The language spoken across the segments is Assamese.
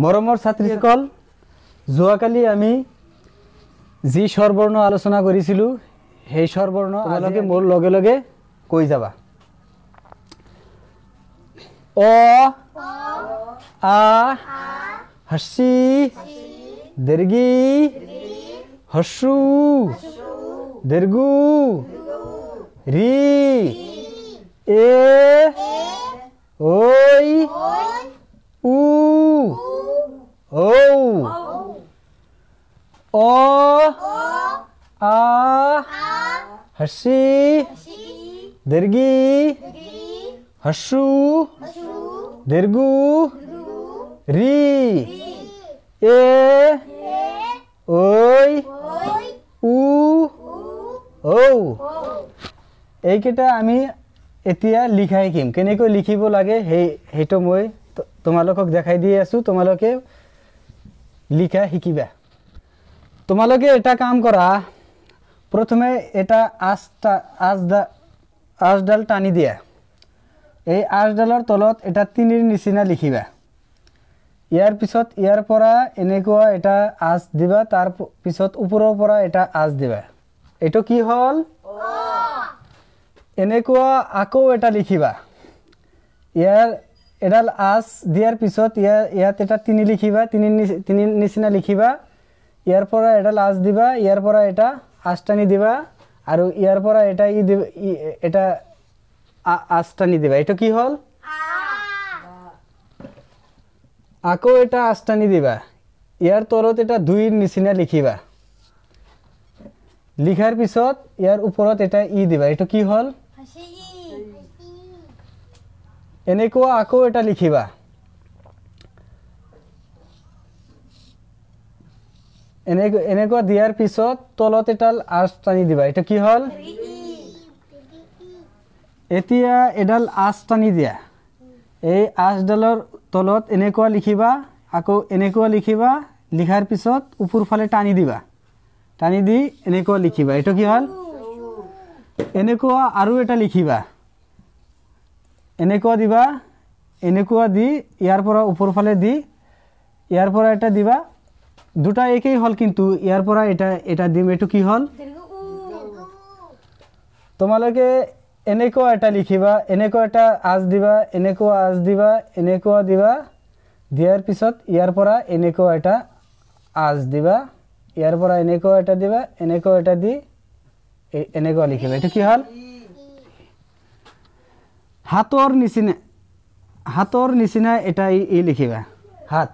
মৰমৰ ছাত্ৰীসকল, যোৱাকালি আমি যি স্বৰবৰ্ণ আলোচনা কৰিছিলোঁ সেই স্বৰবৰ্ণ তোমালোকে মোৰ লগে লগে কৈ যাবা। অ, আ, হৰ্ষি, দীৰ্ঘি, হৰ্ষু, দীৰ্ঘু, ৰি, এ, ঐ, উ, ঔ, অ, আ, হৰ্ষি, দীৰ্ঘি, হৰ্ষু, দীৰ্ঘু, ৰি, এ, ঐ, উ, ঔ। এইকেইটা আমি এতিয়া লিখা শিকিম। কেনেকৈ লিখিব লাগে সেইটো মই তোমালোকক দেখাই দি আছোঁ। তোমালোকে লিখা শিকিবা। তোমালোকে এটা কাম কৰা, প্ৰথমে এটা আঁচডাল টানি দিয়া। এই আঁচডালৰ তলত এটা তিনিৰ নিচিনা লিখিবা। ইয়াৰ পিছত ইয়াৰ পৰা এনেকুৱা এটা আঁচ দিবা, তাৰ পিছত ওপৰৰ পৰা এটা আঁচ দিবা। এইটো কি হ'ল? এনেকুৱা আকৌ এটা লিখিবা। ইয়াৰ এডাল আঁচ দিয়াৰ পিছত ইয়াত এটা তিনি লিখিবা, তিনি নিচিনা লিখিবা। ইয়াৰ পৰা এডাল আঁচ দিবা, ইয়াৰ পৰা এটা আঁচ টানি দিবা, আৰু ইয়াৰ পৰা এটা এটা আঁচ টানি দিবা। এইটো কি হ'ল? আকৌ এটা আঁচ টানি দিবা। ইয়াৰ তলত এটা দুইৰ নিচিনা লিখিবা। লিখাৰ পিছত ইয়াৰ ওপৰত এটা ই দিবা। এইটো কি হ'ল? এনেকুৱা আকৌ এটা লিখিবা। এনেকুৱা দিয়াৰ পিছত তলত এটা আঁচ টানি দিবা। এইটো কি হ'ল? এতিয়া এডাল আঁচ টানি দিয়া। এই আঁচডালৰ তলত এনেকুৱা লিখিবা, আকৌ এনেকুৱা লিখিবা। লিখাৰ পিছত ওপৰ ফালে টানি দিবা। টানি দি এনেকুৱা লিখিবা। এইটো কি হ'ল? এনেকুৱা আৰু এটা লিখিবা। এনেকুৱা দিবা, এনেকুৱা দি ইয়াৰ পৰা ওপৰ ফালে দি ইয়াৰ পৰা এটা দিবা। দুটা একেই হ'ল, কিন্তু ইয়াৰ পৰা এটা দিম। এইটো কি হ'ল? তোমালোকে এনেকুৱা এটা লিখিবা, এনেকুৱা এটা আঁচ দিবা, এনেকুৱা আঁচ দিবা, এনেকুৱা দিবা। দিয়াৰ পিছত ইয়াৰ পৰা এনেকুৱা এটা আঁচ দিবা, ইয়াৰ পৰা এনেকুৱা এটা দিবা, এনেকুৱা এটা দি এনেকুৱা লিখিবা। এইটো কি হ'ল? হাতৰ নিচিনা এটা ই লিখিবা। হাত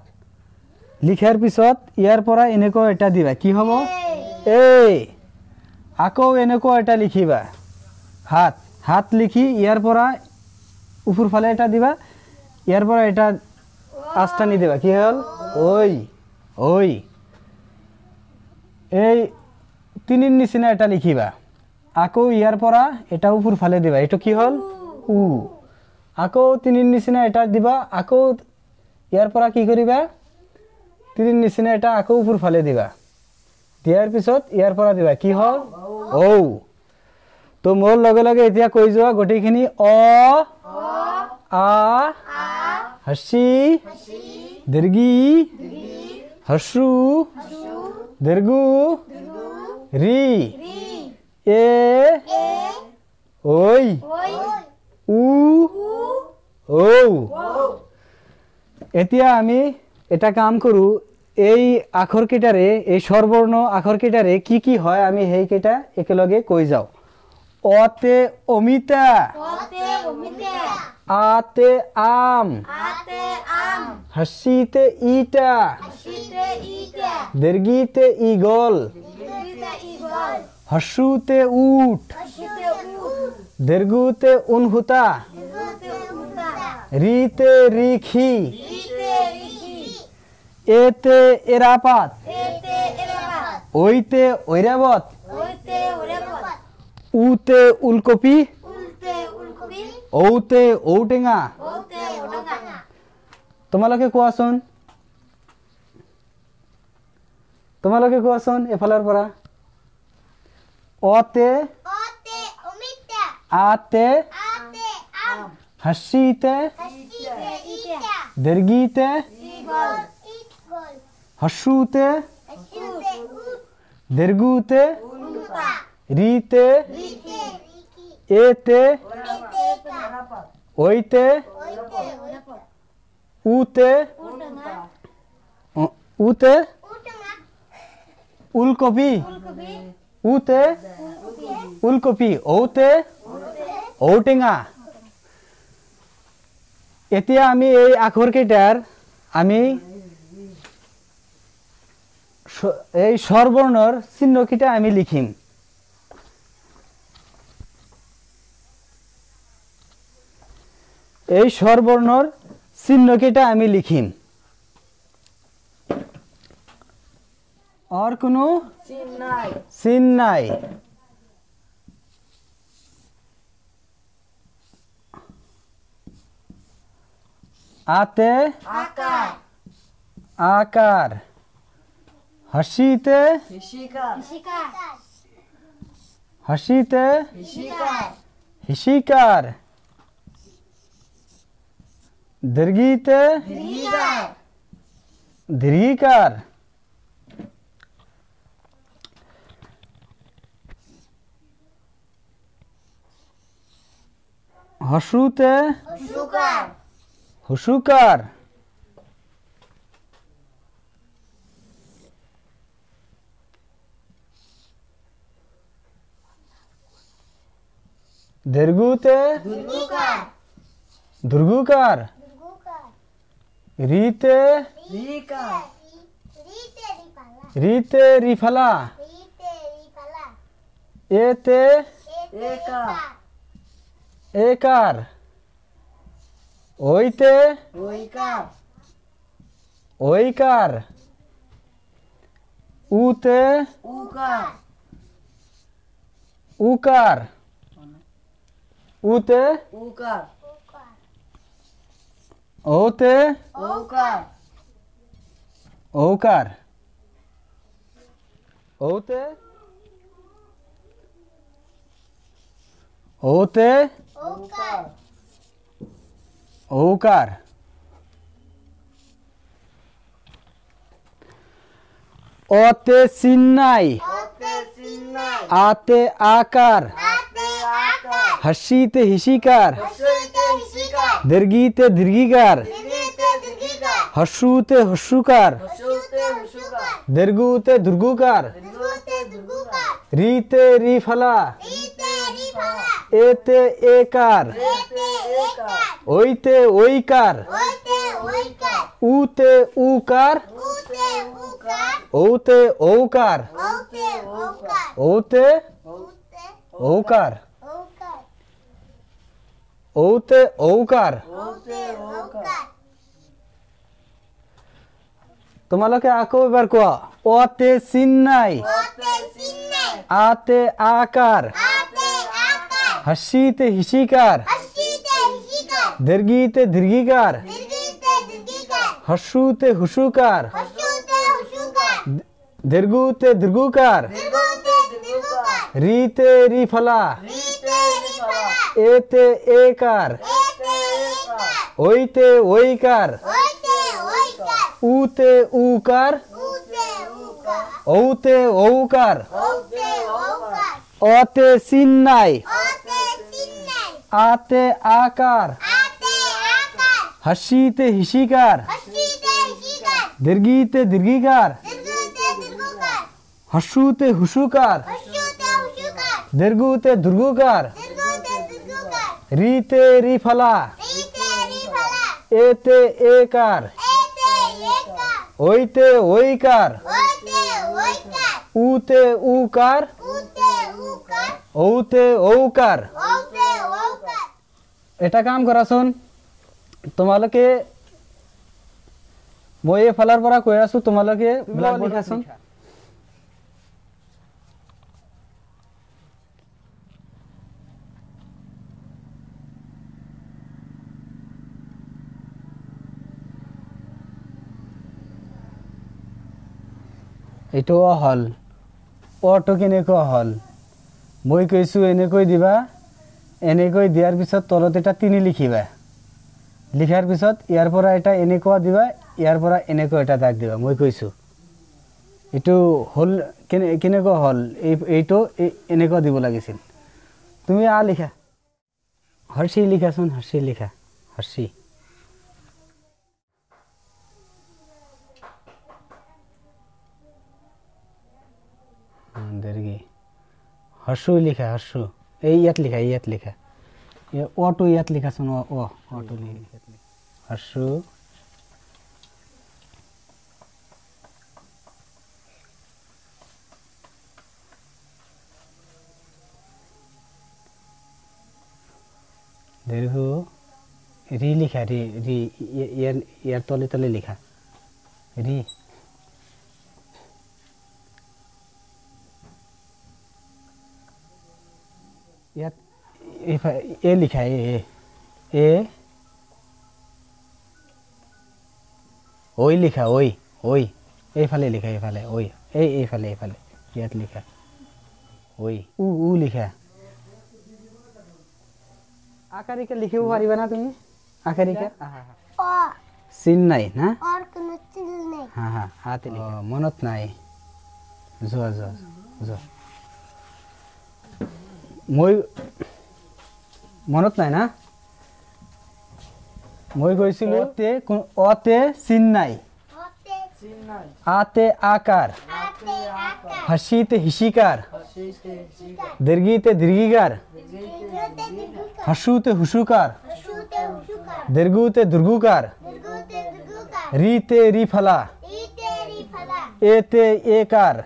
লিখাৰ পিছত ইয়াৰ পৰা এনেকুৱা এটা দিবা। কি হ'ব? এই আকৌ এনেকুৱা এটা লিখিবা। হাত লিখি ইয়াৰ পৰা ওপৰ ফালে এটা দিবা, ইয়াৰ পৰা এটা আঁচ টানি দিবা। কি হ'ল? ঐ। এই তিনিৰ নিচিনা এটা লিখিবা। আকৌ ইয়াৰ পৰা এটা ওপৰ ফালে দিবা। এইটো কি হ'ল? উ। আকৌ তিনিৰ নিচিনা এটা দিবা। আকৌ ইয়াৰ পৰা কি কৰিবা? তিনিৰ নিচিনা এটা আকৌ ওপৰ ফালে দিবা। দিয়াৰ পিছত ইয়াৰ পৰা দিবা। কি হ'ল? ঔ। তো মোৰ লগে লগে এতিয়া কৈ যোৱা গোটেইখিনি। অ, আ, হৰ্ষি, দীৰ্ঘি, হৰ্ষু, দীৰ্ঘু, ৰি, এ, ঐ, উ, ঔ। এতিয়া আমি এটা কাম কৰোঁ। এই আখৰকেইটাৰে, এই স্বৰবৰ্ণ আখৰকেইটাৰে কি কি হয় আমি সেইকেইটা একেলগে কৈ যাওঁ। অতে অমিতা, আতে আম, হৰ্ষিতে ইটা, দীৰ্ঘিতে ঈগল, হৰ্ষুতে উট, দীৰ্ঘুতে উনহুতা, ৰিতে ৰিখি এতে এৰাপাত ওইতে ঐৰাবত উতে উলকপি ঔতে ঔটেঙা তোমালোকে কোৱাচোন এফালৰ পৰা অতে আতে হর্ষিতে দীর্ঘিতে হস্যুতে দীর্ঘুতে রিতে এতে ওইতে উতে উতে উলকপি উতে উলকপি ওতে ঔটেঙা এতিয়া আমি এই আখর কেইটার আমি এই স্বরবর্ণর চিহ্ন কেইটা আমি লিখিম এই স্বরবর্ণর চিহ্ন কেইটা আমি লিখিম আর কোনো চিহ্ন নাই आते आकार हसीते हसीते हिशिकार दीर्घीते दीर्घिकार हसूते हुशुकार दीर्घुते दुर्गुकार रीते रीते रिफला एते एकार ओइते ओइकार उते उकार उते ओते ओकार ओते ओते ओकार ओते सिन्नाई आते आकार हसीते हिशिकार दीर्घीते दीर्घिकार हसूते हस्युकार दीर्घुते दुर्गुकार रीते रिफला एते एकार ओइते ओइकार उते उकार ओते ओकार ओते ओकार ओते ओकार তোমালোকে আকো এবার কোয়া ওতে সিন্নাই আতে আকার हसीते हिशिकार दीर्घीते दीर्घिकार हसूते हुशुकार दीर्घुते दीर्घुकार रीते रिफला एते एकार ओइते ओइकार उते उकार औते औकार ओते सिन्नाई आते आकार हसीते हिशिकार दीर्घीते दीर्घिकार हसूते हुशुकार दीर्घुते दुर्गुकार रीते रिफला एते एकार ओइते ओइकार उते उकार औते औकार এটা কাম কৰাচোন তোমালোকে মই এই ফালাৰ পৰা কৈ আছো তোমালোকে ব্ল্যাক লিখাচোন এটো হল অটো কেনেকৈ হল মই কৈছো এনেকৈ দিবা এনেকৈ দিয়াৰ পিছত তলত এটা 3 লিখিবা লিখাৰ পিছত ইয়াৰ পৰা এটা এনেকুৱা দিবা ইয়াৰ পৰা এনেকৈ এটা দাগ দিবা মই কৈছো এইটো হল কেনেকুৱা হল এইটো এনেকুৱা দিব লাগিছিল তুমি আ লিখা হৰ্ষি লিখাচোন হৰ্ষি লিখা হৰ্ষি দীৰ্ঘ হৰ্ষু লিখা হৰ্ষু এই ইয়াত লিখা অটো ইয়াত লিখাচোন অটো লিখা হৰ্ষু দীর্ঘ রি লিখা রি রি ইয়ার তলে তলে লিখা রি ইয়াত এ লিখা এ ওই লিখা ওই এইফালে লিখা এইফালে ওই এইফালে ইয়াত লিখা ওই উ লিখা আকারিকা লিখিব পাৰিবা না তুমি আকারিকা চিন নাই না और কোনো চিন নাই হ্যাঁ হাতে লিখা মনত নাই যোৱা মই মনত নাই না মই কৈছিলো অতে চিন নাই আতে আকার হসিতে হিসিকার দীর্ঘিতে দীর্ঘিকার হসুতে হুসুকার দীর্ঘুতে দুর্গুকার রিতে রিফলা এতে একার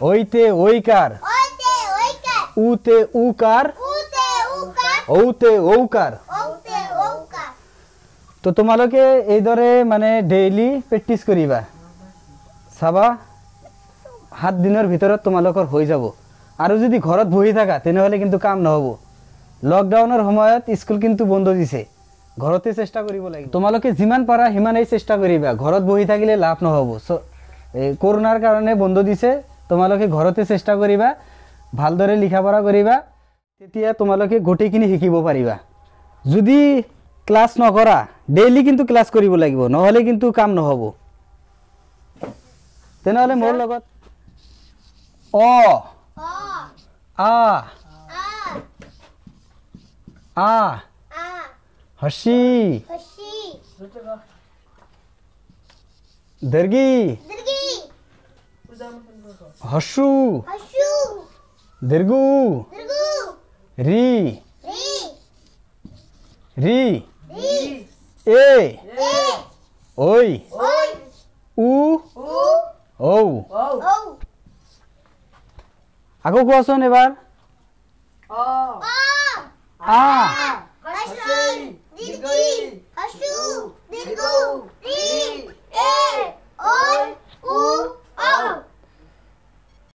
ওইতে ওইকার উতে উকার ঔতে ঔকার তো তোমালোকে এইদৰে মানে ডেইলি প্ৰেক্টিস কৰিবা চাবা 7 দিনৰ ভিতৰত তোমালোকৰ হৈ যাব আৰু যদি ঘৰত বহি থাকা তেনেহলে কিন্তু কাম নহব লকডাউনৰ সময়ত স্কুল কিন্তু বন্ধ দিছে ঘৰতে চেষ্টা কৰিব লাগিব তোমালোকে যিমান পাৰা হিমানেই চেষ্টা কৰিবা ঘৰত বহি থাকিলে লাভ নহব কৰোনাৰ কাৰণে বন্ধ দিছে তোমালোকে ঘৰতে চেষ্টা কৰিবা ভালদৰে লিখা পঢ়া কৰিবা তেতিয়া তোমালোকে গোটেইখিনি শিকিব পাৰিবা যদি ক্লাস নকৰা ডেইলি কিন্তু ক্লাস কৰিব লাগিব নহলে কিন্তু কাম নহব তেনেহলে মোৰ লগত অ আ আ হসি দীৰ্ঘি হসু দীৰ্ঘু ৰি ৰি এ ওই উ ঔ আকৌ কোৱাচোন এবাৰ